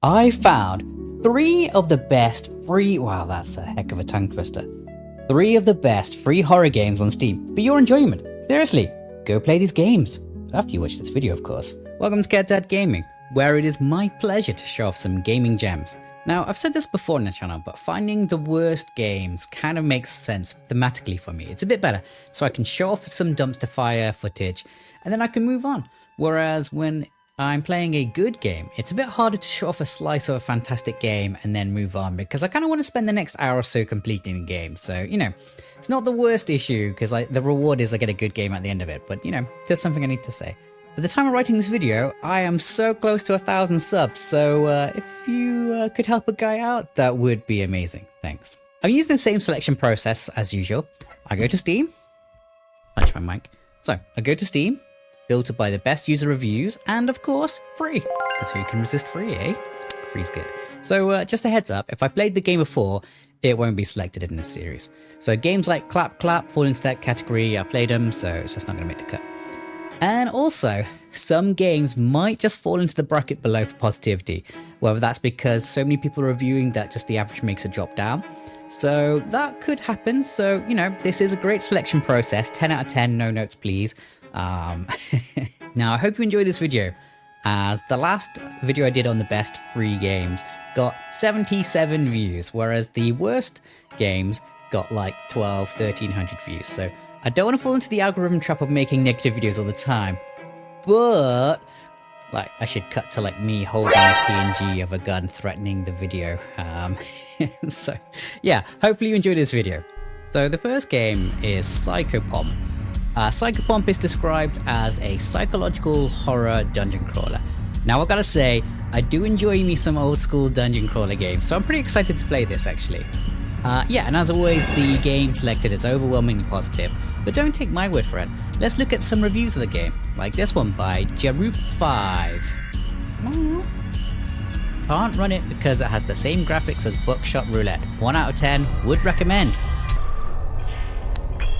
I found 3 of the best free, wow, that's a heck of a tongue twister. 3 of the best free horror games on Steam for your enjoyment. Seriously, go play these games. After you watch this video, of course. Welcome to Cat Dad Gaming, where it is my pleasure to show off some gaming gems. Now, I've said this before on the channel, but finding the worst games kind of makes sense thematically for me. It's a bit better, so I can show off some dumpster fire footage, and then I can move on. Whereas when I'm playing a good game, it's a bit harder to show off a slice of a fantastic game and then move on, because I kind of want to spend the next hour or so completing the game. So, you know, it's not the worst issue, because the reward is I get a good game at the end of it, but you know, there's something I need to say. At the time of writing this video, I am so close to 1,000 subs, so if you could help a guy out, that would be amazing. Thanks. I'm using the same selection process as usual. I go to Steam, punch my mic. So I go to Steam, filter by the best user reviews, and of course, free. Because who can resist free, eh? Free's good. So just a heads up, if I played the game before, it won't be selected in this series. So games like Clap Clap fall into that category. I played them, so it's just not going to make the cut. And also, some games might just fall into the bracket below for positivity, whether that's because so many people are reviewing that just the average makes a drop down. So that could happen. So, you know, this is a great selection process. 10 out of 10, no notes please. Now, I hope you enjoyed this video, as the last video I did on the best free games got 77 views, whereas the worst games got like 1,300 views. So I don't want to fall into the algorithm trap of making negative videos all the time, but like I should cut to like me holding a PNG of a gun threatening the video. So yeah, hopefully you enjoyed this video. So the first game is Psychopomp. Psychopomp is described as a psychological horror dungeon crawler. Now I gotta say, I do enjoy me some old school dungeon crawler games, so I'm pretty excited to play this actually. Yeah, and as always, the game selected is overwhelmingly positive, but don't take my word for it. Let's look at some reviews of the game, like this one by Jaroop5. Can't run it because it has the same graphics as Buckshot Roulette. 1 out of 10, would recommend.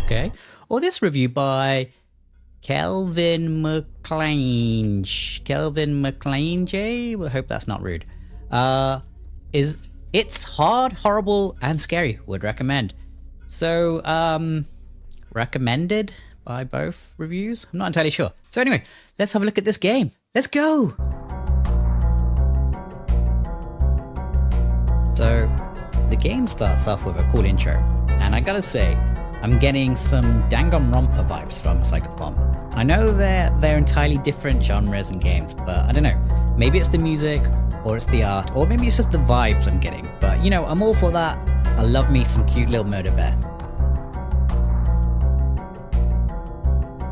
Okay, or this review by Kelvin McLean. Kelvin McLean J? I hope that's not rude. It's hard, horrible, and scary. Would recommend. So, recommended by both reviews? I'm not entirely sure. So anyway, let's have a look at this game. Let's go! So, the game starts off with a cool intro. And I gotta say, I'm getting some Danganronpa vibes from Psychopomp. I know they're entirely different genres and games, but I don't know. Maybe it's the music, or it's the art, or maybe it's just the vibes I'm getting. But you know, I'm all for that. I love me some cute little murder bear.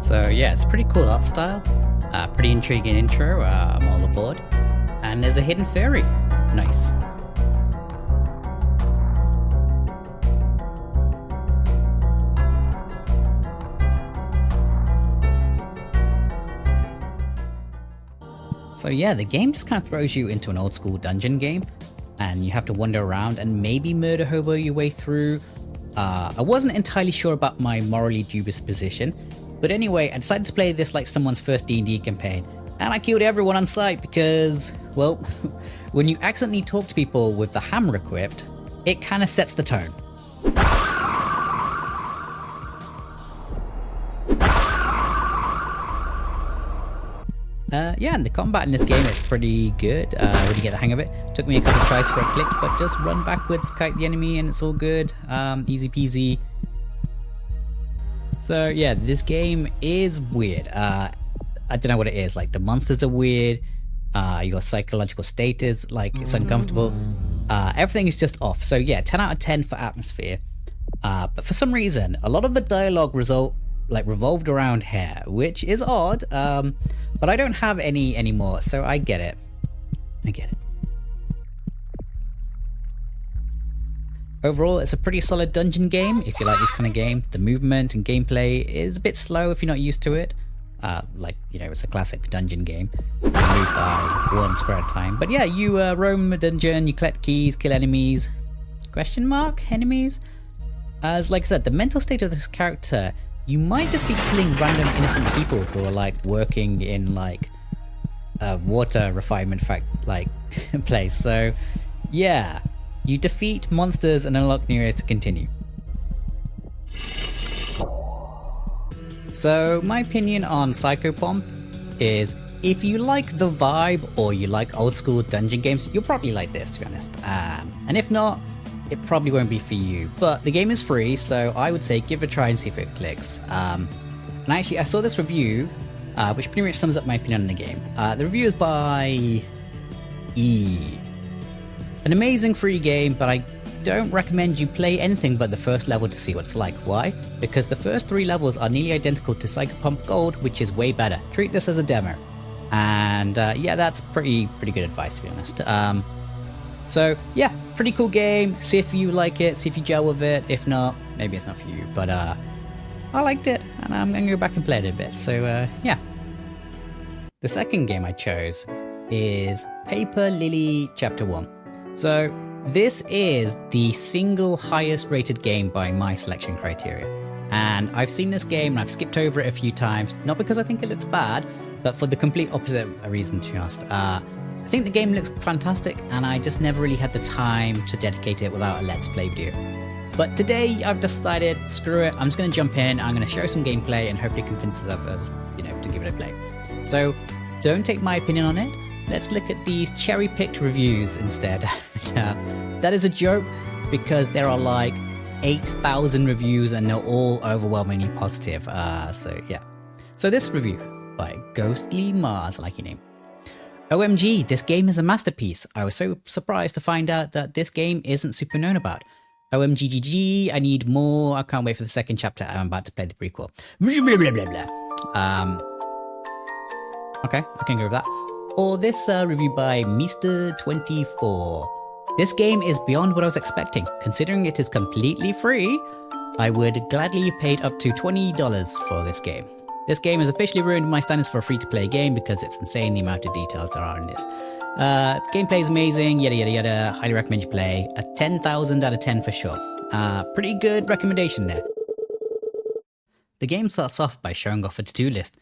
So yeah, it's a pretty cool art style. Pretty intriguing intro, I'm all aboard. And there's a hidden fairy. Nice. So yeah, the game just kind of throws you into an old school dungeon game, and you have to wander around and maybe murder hobo your way through. I wasn't entirely sure about my morally dubious position, but anyway, I decided to play this like someone's first D&D campaign, and I killed everyone on sight because, well, when you accidentally talk to people with the hammer equipped, it kind of sets the tone. Yeah, and the combat in this game is pretty good when you get the hang of it. Took me a couple of tries for a click, but just run backwards, kite the enemy, and it's all good. Easy peasy. So yeah, this game is weird. I don't know what it is. Like the monsters are weird. Your psychological state is like it's uncomfortable. Everything is just off. So yeah, 10 out of 10 for atmosphere. But for some reason, a lot of the dialogue revolved around hair, which is odd. But I don't have any anymore, so I get it. I get it. Overall, it's a pretty solid dungeon game if you like this kind of game. The movement and gameplay is a bit slow if you're not used to it. Like, you know, it's a classic dungeon game. You move by 1 square at a time. But yeah, you roam a dungeon, you collect keys, kill enemies. Question mark? Enemies? As like I said, the mental state of this character, you might just be killing random innocent people who are like working in like water refinement place. So yeah, you defeat monsters and unlock new areas to continue. So my opinion on Psychopomp is, if you like the vibe or you like old school dungeon games, you'll probably like this, to be honest. And if not, it probably won't be for you. But the game is free, so I would say give it a try and see if it clicks. And actually, I saw this review, which pretty much sums up my opinion on the game. The review is by E. An amazing free game, but I don't recommend you play anything but the first level to see what it's like. Why? Because the first 3 levels are nearly identical to Psychopomp Gold, which is way better. Treat this as a demo. And yeah, that's pretty good advice, to be honest. So yeah, pretty cool game. See if you like it, see if you gel with it. If not, maybe it's not for you. But I liked it, and I'm gonna go back and play it a bit. So yeah. The second game I chose is Paper Lily Chapter 1. So this is the single highest rated game by my selection criteria. And I've seen this game and I've skipped over it a few times, not because I think it looks bad, but for the complete opposite reason, to be honest. I think the game looks fantastic, and I just never really had the time to dedicate it without a Let's Play video. But today I've decided, screw it, I'm just going to jump in, I'm going to show some gameplay and hopefully convince others, to give it a play. So don't take my opinion on it. Let's look at these cherry-picked reviews instead. That is a joke, because there are like 8,000 reviews and they're all overwhelmingly positive. So yeah. So this review by Ghostly Mars, I like your name. OMG, this game is a masterpiece. I was so surprised to find out that this game isn't super known about. OMGGG, I need more. I can't wait for the second chapter. I'm about to play the prequel. Blah, blah, blah, blah. Okay, I can go with that. Or this review by Mr24. This game is beyond what I was expecting. Considering it is completely free, I would gladly have paid up to $20 for this game. This game has officially ruined my standards for a free-to-play game because it's insane the amount of details there are in this. Gameplay is amazing, yada yada yada, highly recommend you play. A 10,000 out of 10 for sure. Pretty good recommendation there. The game starts off by showing off a to-do list.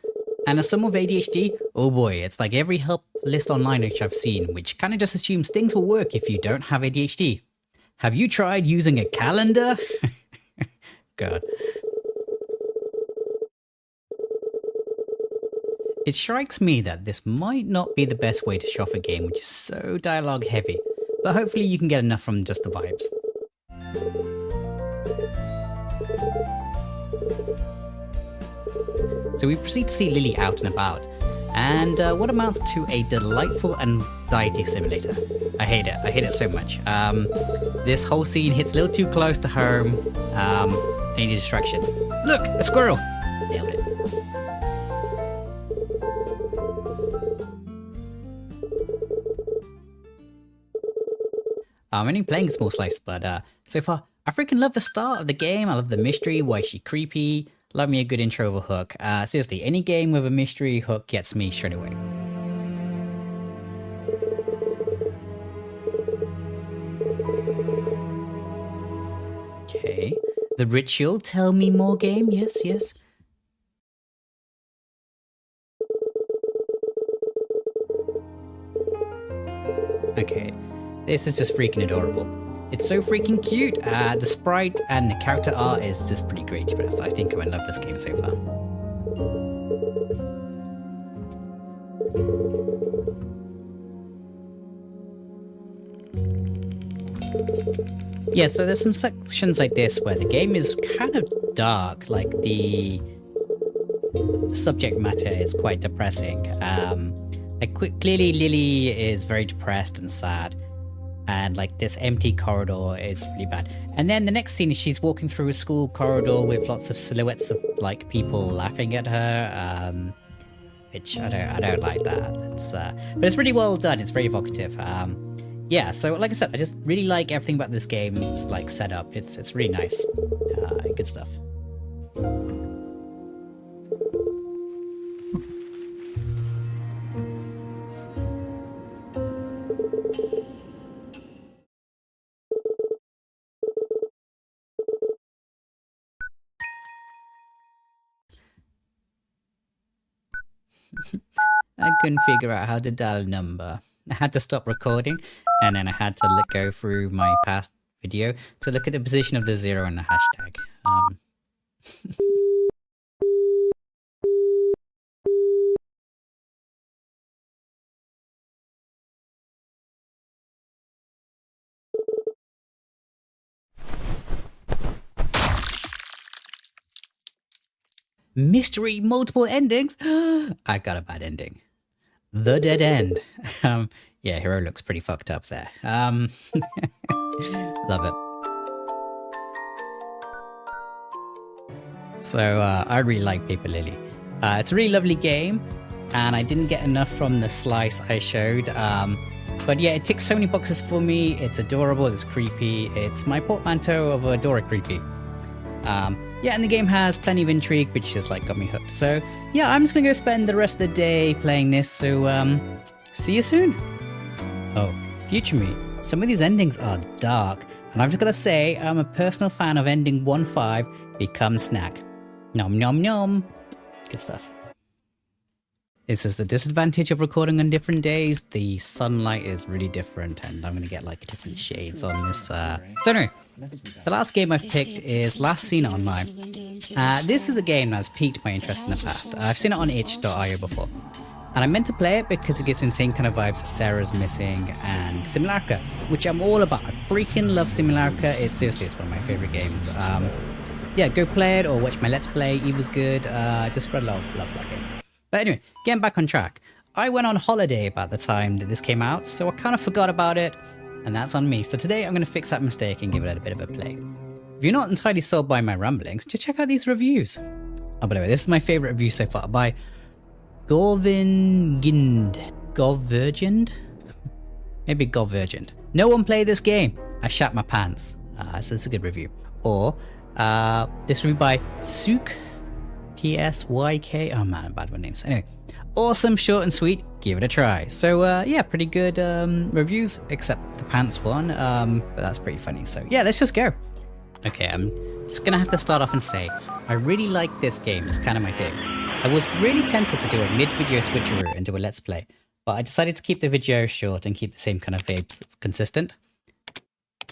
And as someone with ADHD, oh boy, it's like every help list online which I've seen, which kind of just assumes things will work if you don't have ADHD. Have you tried using a calendar? God. It strikes me that this might not be the best way to show off a game which is so dialogue heavy, but hopefully you can get enough from just the vibes. So we proceed to see Lily out and about, and what amounts to a delightful anxiety simulator. I hate it so much. This whole scene hits a little too close to home. Any distraction. Look, a squirrel! Nailed it. I'm only playing a small slice, but so far, I freaking love the start of the game. I love the mystery, why is she creepy? Love me a good intro of a hook. Seriously, any game with a mystery hook gets me straight away. Okay. The Ritual, tell me more game, yes, yes. Okay, this is just freaking adorable. It's so freaking cute. The sprite and the character art is just pretty great, to be honest. I think I'm in love with this game so far. Yeah, so there's some sections like this where the game is kind of dark, like the subject matter is quite depressing. Clearly Lily is very depressed and sad. And like this empty corridor is really bad. And then the next scene is she's walking through a school corridor with lots of silhouettes of like people laughing at her, which I don't like that. But it's really well done. It's very evocative. Yeah, so like I said, I just really like everything about this game's like setup. It's really nice. Good stuff. I couldn't figure out how to dial a number. I had to stop recording, and then I had to go through my past video to look at the position of the 0 and the hashtag. Mystery multiple endings. I got a bad ending. The dead end. Yeah, hero looks pretty fucked up there. Love it. So I really like Paper Lily. It's a really lovely game, and I didn't get enough from the slice I showed. But yeah, it ticks so many boxes for me. It's adorable, it's creepy, it's my portmanteau of Adora creepy. Yeah, and the game has plenty of intrigue, which just like got me hooked. So yeah, I'm just gonna go spend the rest of the day playing this, so see you soon. Oh, future me, some of these endings are dark, and I've just gotta say, I'm a personal fan of ending 1-5, become snack. Nom nom nom. Good stuff. This is the disadvantage of recording on different days. The sunlight is really different, and I'm gonna get like different shades on this. So anyway, the last game I've picked is Last Seen It Online. This is a game that's piqued my interest in the past. I've seen it on itch.io before, and I meant to play it because it gives me the same kind of vibes as Sarah's Missing and Simulacra, which I'm all about. I freaking love Simulacra. It's one of my favorite games. Yeah, go play it or watch my Let's Play. Eva's good. Just spread love for that game. But anyway, getting back on track. I went on holiday about the time that this came out, so I kind of forgot about it, and that's on me. So today I'm going to fix that mistake and give it a bit of a play. If you're not entirely sold by my ramblings, just check out these reviews. Oh, by the way, this is my favourite review so far by Gorvingind. Maybe Gorvirgin. No one play this game. I shat my pants. So it's a good review. Or this review by Sook. PSYK. Oh man, I'm bad with names. Anyway, awesome, short and sweet. Give it a try. So yeah, pretty good reviews, except the pants one. But that's pretty funny. So yeah, let's just go. Okay, I'm just gonna have to start off and say I really like this game. It's kind of my thing. I was really tempted to do a mid-video switcheroo and do a let's play, but I decided to keep the video short and keep the same kind of vibes consistent.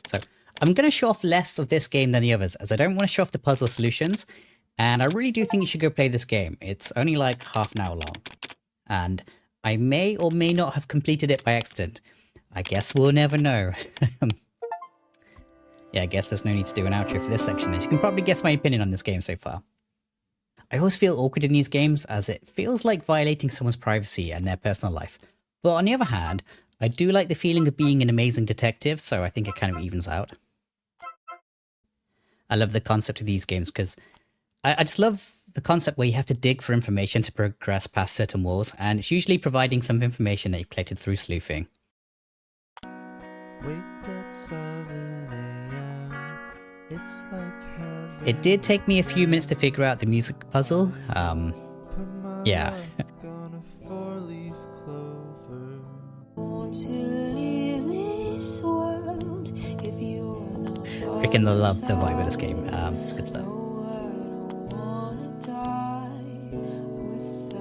So I'm gonna show off less of this game than the others, as I don't want to show off the puzzle solutions. And I really do think you should go play this game. It's only like half an hour long. And I may or may not have completed it by accident. I guess we'll never know. Yeah, I guess there's no need to do an outro for this section, as you can probably guess my opinion on this game so far. I always feel awkward in these games, as it feels like violating someone's privacy and their personal life. But on the other hand, I do like the feeling of being an amazing detective, so I think it kind of evens out. I love the concept of these games because I just love the concept where you have to dig for information to progress past certain walls, and it's usually providing some information that you've collected through sleuthing. It did take me a few minutes to figure out the music puzzle. Yeah. Freaking love the vibe of this game. It's good stuff.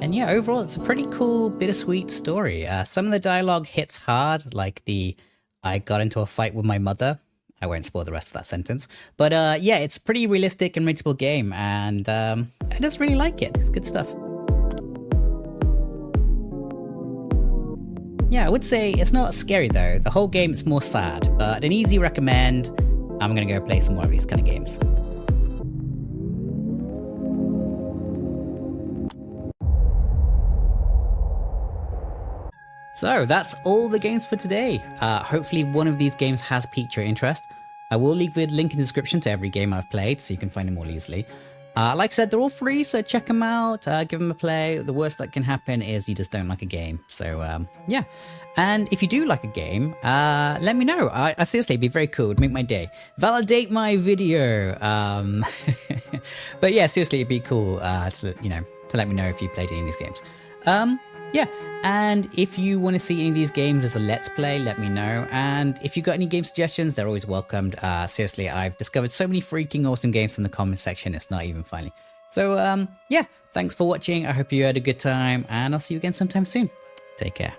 And yeah, overall, it's a pretty cool, bittersweet story. Some of the dialogue hits hard, like the I got into a fight with my mother. I won't spoil the rest of that sentence. But yeah, it's a pretty realistic and relatable game, and I just really like it. It's good stuff. Yeah, I would say it's not scary though. The whole game is more sad, but an easy recommend. I'm gonna go play some more of these kind of games. So that's all the games for today. Hopefully one of these games has piqued your interest. I will leave a link in the description to every game I've played, so you can find them more easily. Like I said, they're all free, so check them out, give them a play. The worst that can happen is you just don't like a game. So yeah, and if you do like a game, let me know. I seriously, it'd be very cool. It'd make my day. Validate my video. But yeah, seriously, it'd be cool to let me know if you played any of these games. Yeah, and if you want to see any of these games as a let's play, let me know. And if you've got any game suggestions, they're always welcomed. Seriously, I've discovered so many freaking awesome games from the comment section, it's not even funny. So yeah, thanks for watching. I hope you had a good time, and I'll see you again sometime soon. Take care.